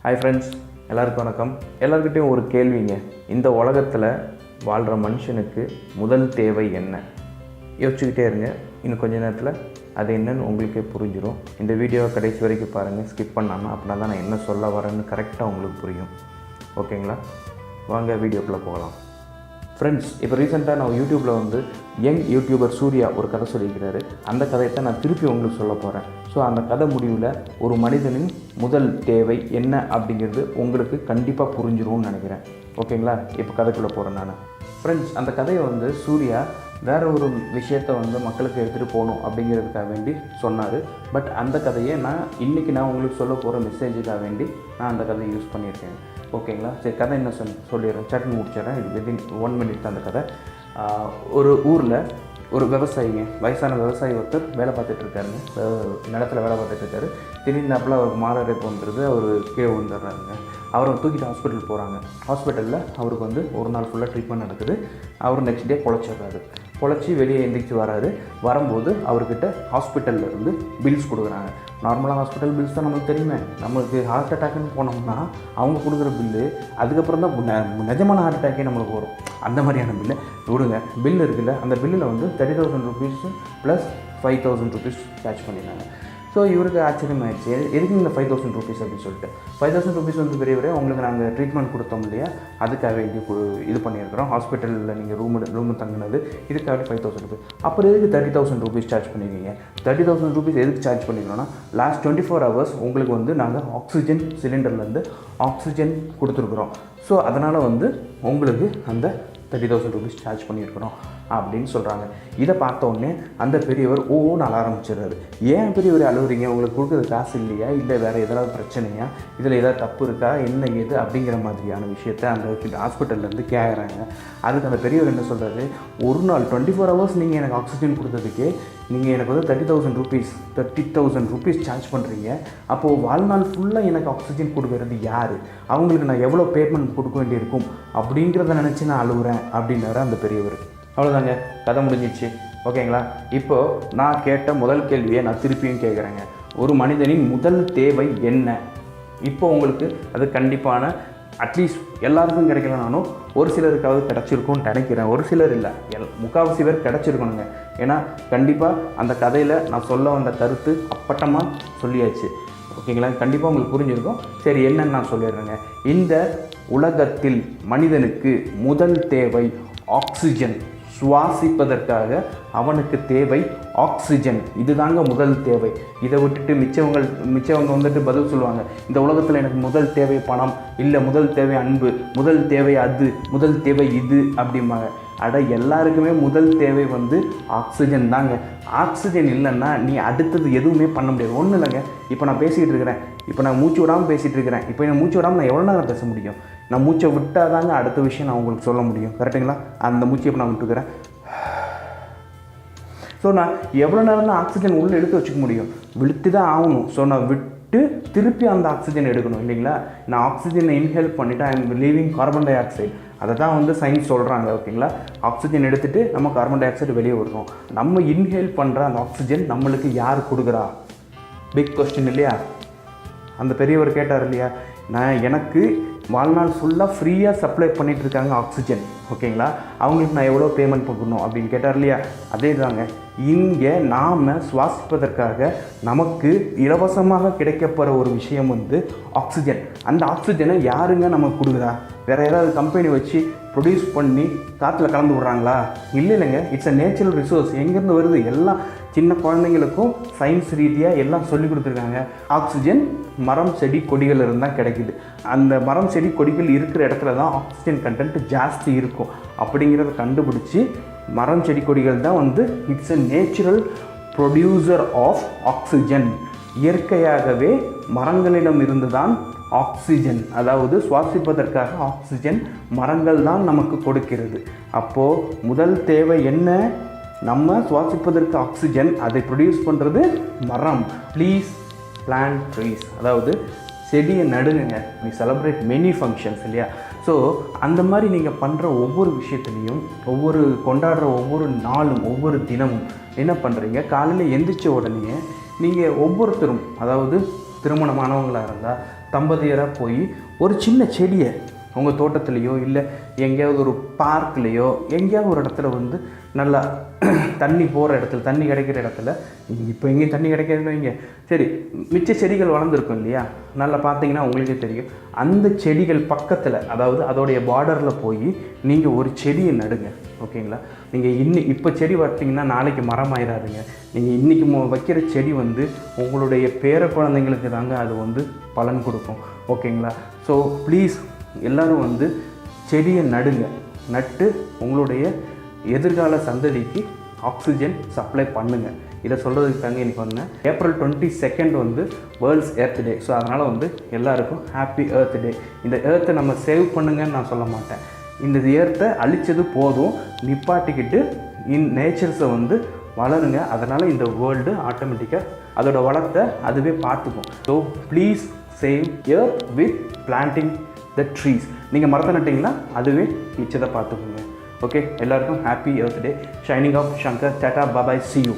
Hi friends, எல்லாருக்கும் வணக்கம். எல்லாருக்கிட்டையும் ஒரு கேள்விங்க. இந்த உலகத்தில் வாழ்கிற மனுஷனுக்கு முதல் தேவை என்ன? யோசிச்சுக்கிட்டே இருங்க. இன்னும் கொஞ்ச நேரத்தில் அது என்னன்னு உங்களுக்கே புரிஞ்சிடும். இந்த வீடியோவை கடைசி வரைக்கும் பாருங்கள், ஸ்கிப் பண்ணாமல். அப்படின்னா தான் நான் என்ன சொல்ல வரேன்னு கரெக்டாக உங்களுக்கு புரியும். ஓகேங்களா? வாங்க வீடியோக்குள்ளே போகலாம். ஃப்ரெண்ட்ஸ், இப்போ ரீசெண்டாக நான் யூடியூப்பில் யங் யூடியூபர் சூர்யா ஒரு கதை சொல்லியிருக்கிறாரு. அந்த கதையை தான் நான் திருப்பி உங்களுக்கு சொல்ல போகிறேன். ஸோ அந்த கதை முடிவில் ஒரு மனிதனின் முதல் தேவை என்ன அப்படிங்கிறது உங்களுக்கு கண்டிப்பாக புரிஞ்சிரும்னு நினைக்கிறேன். ஓகேங்களா? இப்போ கதைக்குள்ளே போகிறேன் நான். ஃப்ரெண்ட்ஸ், அந்த கதையை சூர்யா வேறு ஒரு விஷயத்தை மக்களுக்கு எடுத்துகிட்டு போகணும் அப்படிங்கிறதுக்காக வேண்டி சொன்னார். பட் அந்த கதையை இன்றைக்கி நான் உங்களுக்கு சொல்ல போகிற மெசேஜுக்காக வேண்டி நான் அந்த கதையை யூஸ் பண்ணியிருக்கேன். ஓகேங்களா? சரி, கதை என்ன சொல்லிடுறேன், சட்னி முடிச்சிடறேன். இது வித்தின் 1 minute தான் அந்த கதை. ஒரு ஊரில் ஒரு விவசாயிங்க, வயசான விவசாயி ஒருத்தர் வேலை பார்த்துட்ருக்காருங்க. நிலத்தில் வேலை பார்த்துட்ருக்காரு. திடீர்னாப்பில் அவருக்கு மாரடைப்பு வந்துடுது. அவர் கீழே விழுந்துடுறாருங்க. அவரை தூக்கிட்டு ஹாஸ்பிட்டல் போகிறாங்க. ஹாஸ்பிட்டலில் அவருக்கு ஒரு நாள் ஃபுல்லாக ட்ரீட்மெண்ட் நடக்குது. அவர் நெக்ஸ்ட் டே பொழைச்சிடுறாரு. பொழைச்சி வெளியே எந்திரிச்சு வராரு. வரும்போது அவர்கிட்ட ஹாஸ்பிட்டலில் இருந்து பில்ஸ் கொடுக்குறாங்க. நார்மலாக ஹாஸ்பிட்டல் பில்ஸ் தான் நமக்கு தெரியுமே. நம்மளுக்கு ஹார்ட் அட்டாக்னு போனோம்னா அவங்க கொடுக்குற பில்லு, அதுக்கப்புறம் தான் நிஜமான ஹார்ட் அட்டாக்கே நம்மளுக்கு வரும். அந்த மாதிரியான பில்லு விடுங்க. பில் இருக்குல்ல, அந்த பில்லில் 30,000 rupees ப்ளஸ் 5,000 rupees கேட்ச் பண்ணிடுறாங்க. ஸோ இவருக்கு ஆச்சரியமாகிடுச்சு, எதுக்கு இந்த 5,000 rupees அப்படின்னு சொல்லிட்டு. 5,000 rupees பெரியவரே, உங்களுக்கு நாங்கள் ட்ரீட்மெண்ட் கொடுத்தோம் இல்லையா, அதுக்காக வேண்டி இது பண்ணியிருக்கிறோம். ஹாஸ்பிட்டலில் நீங்கள் ரூமு தங்கினது, இதுக்காக 5,000 rupees. அப்புறம் எதுக்கு 30,000 rupees சார்ஜ் பண்ணியிருக்கீங்க? 30,000 rupees எதுக்கு சார்ஜ் பண்ணிக்கிறோன்னா, லாஸ்ட் 24 hours உங்களுக்கு நாங்கள் ஆக்சிஜன் சிலிண்டர்லேருந்து ஆக்சிஜன் கொடுத்துருக்குறோம். ஸோ அதனால் உங்களுக்கு அந்த 30,000 rupees சார்ஜ் பண்ணியிருக்கிறோம் அப்படின்னு சொல்கிறாங்க. இதை பார்த்தோன்னே அந்த பெரியவர் ஓன்னு அழ ஆரம்பிச்சிடுறாரு. ஏன் பெரியவர் அழுகுறீங்க? உங்களுக்கு கொடுக்குறது காசு இல்லையா, இல்லை வேறு எதாவது பிரச்சனையா, இதில் ஏதாவது தப்பு இருக்கா, என்ன ஏது அப்படிங்கிற மாதிரியான விஷயத்த அந்த ஹாஸ்பிட்டல்லேருந்து கேட்குறாங்க. அதுக்கு அந்த பெரியவர் என்ன சொல்கிறாரு, ஒரு நாள் 24 hours நீங்கள் எனக்கு ஆக்சிஜன் கொடுத்ததுக்கே நீங்கள் எனக்கு 30,000 rupees சார்ஜ் பண்ணுறீங்க. அப்போது வாழ்நாள் ஃபுல்லாக எனக்கு ஆக்சிஜன் கொடுக்கறது யார்? அவங்களுக்கு நான் எவ்வளோ பேமெண்ட் கொடுக்க வேண்டியிருக்கும் அப்படிங்கிறத நினச்சி நான் அழுகுறேன் அப்படின்னாரு அந்த பெரியவர். அவ்வளோதாங்க, கதை முடிஞ்சிச்சு. ஓகேங்களா? இப்போது நான் கேட்ட முதல் கேள்வியை நான் திருப்பியும் கேட்குறேங்க. ஒரு மனிதனின் முதல் தேவை என்ன? இப்போ உங்களுக்கு அது கண்டிப்பான, அட்லீஸ்ட் எல்லாருக்கும் கிடைக்கலனாலும் ஒரு சிலருக்காவது கிடச்சிருக்கும்னு நினைக்கிறேன். ஒரு சிலர் இல்லை, முக்கால்வாசி பேர் கிடச்சிருக்கணுங்க. ஏன்னா கண்டிப்பாக அந்த கதையில் நான் சொல்ல வந்த கருத்து அப்பட்டமாக சொல்லியாச்சு. ஓகேங்களா? கண்டிப்பாக உங்களுக்கு புரிஞ்சிருக்கும். சரி, என்னன்னு நான் சொல்லிடுறேங்க. இந்த உலகத்தில் மனிதனுக்கு முதல் தேவை ஆக்சிஜன். சுவாசிப்பதற்காக அவனுக்கு தேவை ஆக்சிஜன். இதுதாங்க முதல் தேவை. இதை விட்டுட்டு மிச்சவங்க பதில் சொல்லுவாங்க, இந்த உலகத்தில் எனக்கு முதல் தேவை பணம், இல்லை முதல் தேவை அன்பு, முதல் தேவை அது, முதல் தேவை இது அப்படிம்பாங்க. எல்லாருக்குமே முதல் தேவை ஆக்சிஜன் தாங்க. ஆக்சிஜன் இல்லைன்னா நீ அடுத்தது எதுவுமே பண்ண முடியாது. ஒன்றும் இல்லைங்க, இப்போ நான் பேசிகிட்டு இருக்கிறேன், இப்போ நான் மூச்சு விடாமல் பேசிகிட்டு இருக்கிறேன். இப்போ நான் மூச்சு விடாமல் நான் எவ்வளோ நேரம் பேச முடியும்? நான் மூச்சை விட்டால் தாங்க அடுத்த விஷயம் நான் உங்களுக்கு சொல்ல முடியும். கரெக்டுங்களா? அந்த மூச்சை இப்போ நான் விட்டுக்கிறேன். ஸோ நான் எவ்வளோ நேரம் தான் ஆக்சிஜன் உள்ளே எடுத்து வச்சுக்க முடியும்? விழுத்து தான் ஆகணும். ஸோ நான் விட்டு திருப்பி அந்த ஆக்சிஜன் எடுக்கணும் இல்லைங்களா? நான் ஆக்சிஜனை இன்ஹேல் பண்ணிவிட்டு I am leaving carbon di oxide. அதை தான் சயின்ஸ் சொல்கிறாங்க. ஓகேங்களா? ஆக்சிஜன் எடுத்துகிட்டு நம்ம கார்பன் டை ஆக்சைடு வெளியே விடுறோம். நம்ம இன்ஹேல் பண்ணுற அந்த ஆக்சிஜன் நம்மளுக்கு யார் கொடுக்குறா? பிக் கொஸ்டின் இல்லையா? அந்த பெரியவர் கேட்டார் இல்லையா, எனக்கு வாழ்நாள் ஃபுல்லாக ஃப்ரீயாக சப்ளை பண்ணிகிட்ருக்காங்க ஆக்சிஜன். ஓகேங்களா? அவங்களுக்கு நான் எவ்வளோ பேமெண்ட் கொடுக்கணும் அப்படின்னு கேட்டார் இல்லையா? அதே தாங்க, இங்கே நாம் சுவாசிப்பதற்காக நமக்கு இலவசமாக கிடைக்கப்படுற ஒரு விஷயம் ஆக்சிஜன். அந்த ஆக்சிஜனை யாருங்க நமக்கு கொடுக்குறா? வேறு ஏதாவது கம்பெனி வச்சு ப்ரொடியூஸ் பண்ணி காற்றுல கலந்து விட்றாங்களா? இல்லைங்க, இட்ஸ் அ நேச்சுரல் ரிசோர்ஸ். எங்கேருந்து வருது? எல்லாம் சின்ன குழந்தைங்களுக்கும் சயின்ஸ் ரீதியாக எல்லாம் சொல்லி கொடுத்துருக்காங்க. ஆக்சிஜன் மரம் செடி கொடிகள் இருந்தால் கிடைக்குது. அந்த மரம் செடி கொடிகள் இருக்கிற இடத்துல தான் ஆக்சிஜன் கண்டென்ட் ஜாஸ்தி இருக்கும். அப்படிங்கிறத கண்டுபிடிச்சி மரம் செடி கொடிகள் தான் it's a natural producer of oxygen. இயற்கையாகவே மரங்களிடம் இருந்து தான் ஆக்சிஜன், அதாவது சுவாசிப்பதற்காக ஆக்சிஜன் மரங்கள் தான் நமக்கு கொடுக்கிறது. அப்போது முதல் தேவை என்ன? நம்ம சுவாசிப்பதற்கு ஆக்சிஜன், அதை ப்ரொடியூஸ் பண்ணுறது மரம். ப்ளீஸ் பிளான்ட் ட்ரீஸ், அதாவது செடியை நடுங்க. we celebrate many functions இல்லையா? ஸோ அந்த மாதிரி நீங்கள் பண்ணுற ஒவ்வொரு விஷயத்துலையும், கொண்டாடுற ஒவ்வொரு நாளும், ஒவ்வொரு தினமும் என்ன பண்ணுறீங்க? காலையில் எந்திரிச்ச உடனே நீங்கள் ஒவ்வொருத்தரும், அதாவது திருமணமானவங்களாக இருந்தால் தம்பதியராக போய் ஒரு சின்ன செடியை உங்கள் தோட்டத்துலேயோ இல்லை எங்கேயாவது ஒரு பார்க்லேயோ எங்கேயாவது ஒரு இடத்துல வந்து நல்லா தண்ணி போகிற இடத்துல, தண்ணி கிடைக்கிற இடத்துல, இப்போ எங்கேயும் தண்ணி கிடைக்காதுன்னு வைங்க, சரி மிச்ச செடிகள் வளர்ந்துருக்கும் இல்லையா, நல்லா பார்த்தீங்கன்னா உங்களுக்கே தெரியும். அந்த செடிகள் பக்கத்தில், அதாவது அதோடைய பார்டரில் போய் நீங்கள் ஒரு செடியை நடுங்க. ஓகேங்களா? நீங்கள் இப்போ செடி வளர்த்திங்கன்னா நாளைக்கு மரம் ஆயிடாதுங்க. நீங்கள் இன்றைக்கி வைக்கிற செடி வந்து உங்களுடைய பேர குழந்தைங்களுக்கு தாங்க அது வந்து பலன் கொடுக்கும். ஓகேங்களா? ஸோ ப்ளீஸ் எல்லோரும் வந்து செடியை நடுங்க. நட்டு உங்களுடைய எதிர்கால சந்ததிக்கு ஆக்சிஜன் சப்ளை பண்ணுங்கள். இதை சொல்கிறதுக்கு தாங்க இன்றைக்கி வந்தேன். April 22 வந்து வேர்ல்ட்ஸ் எர்த் டே. ஸோ அதனால் வந்து எல்லாருக்கும் ஹாப்பி எர்த் டே. இந்த எர்த்தை நம்ம சேவ் பண்ணுங்கன்னு நான் சொல்ல மாட்டேன். இந்த எர்த்தை அழித்தது போதும், நிப்பாட்டிக்கிட்டு நேச்சர்ஸை வந்து வளருங்க. அதனால் இந்த வேர்ல்டு ஆட்டோமேட்டிக்காக அதோட வளத்தை அதுவே பார்த்துக்கும். So please save earth with planting the trees. நீங்கள் மரத்தை நட்டிங்கன்னா அதுவே மிச்சத்தை பார்த்துக்குங்க. ஓகே, எல்லாருக்கும் happy earth day. Signing off Shankar. Tata, bye bye, see you.